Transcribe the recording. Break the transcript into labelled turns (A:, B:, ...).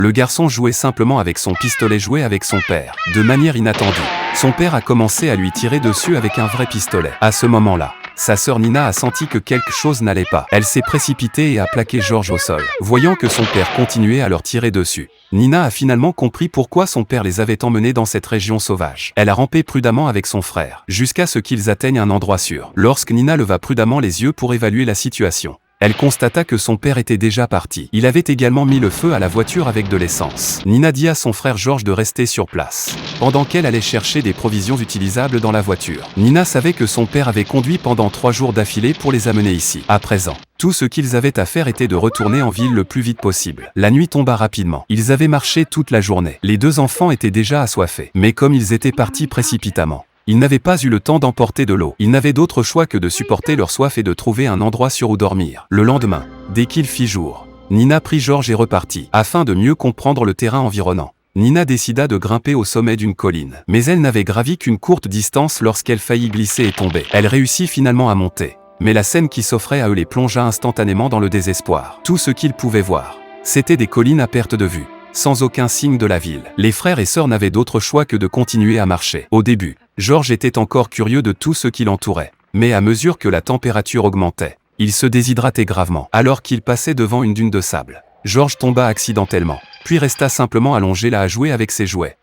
A: Le garçon jouait simplement avec son pistolet joué avec son père. De manière inattendue, son père a commencé à lui tirer dessus avec un vrai pistolet. À ce moment-là, sa sœur Nina a senti que quelque chose n'allait pas. Elle s'est précipitée et a plaqué George au sol. Voyant que son père continuait à leur tirer dessus, Nina a finalement compris pourquoi son père les avait emmenés dans cette région sauvage. Elle a rampé prudemment avec son frère, jusqu'à ce qu'ils atteignent un endroit sûr. Lorsque Nina leva prudemment les yeux pour évaluer la situation, elle constata que son père était déjà parti. Il avait également mis le feu à la voiture avec de l'essence. Nina dit à son frère George de rester sur place, pendant qu'elle allait chercher des provisions utilisables dans la voiture. Nina savait que son père avait conduit pendant 3 jours d'affilée pour les amener ici. À présent, tout ce qu'ils avaient à faire était de retourner en ville le plus vite possible. La nuit tomba rapidement. Ils avaient marché toute la journée. Les 2 enfants étaient déjà assoiffés. Mais comme ils étaient partis précipitamment, ils n'avaient pas eu le temps d'emporter de l'eau. Ils n'avaient d'autre choix que de supporter leur soif et de trouver un endroit sûr où dormir. Le lendemain, dès qu'il fit jour, Nina prit George et repartit. Afin de mieux comprendre le terrain environnant, Nina décida de grimper au sommet d'une colline. Mais elle n'avait gravi qu'une courte distance lorsqu'elle faillit glisser et tomber. Elle réussit finalement à monter. Mais la scène qui s'offrait à eux les plongea instantanément dans le désespoir. Tout ce qu'ils pouvaient voir, c'était des collines à perte de vue, sans aucun signe de la ville. Les frères et sœurs n'avaient d'autre choix que de continuer à marcher. Au début, George était encore curieux de tout ce qui l'entourait. Mais à mesure que la température augmentait, il se déshydratait gravement. Alors qu'il passait devant une dune de sable, George tomba accidentellement, puis resta simplement allongé là à jouer avec ses jouets.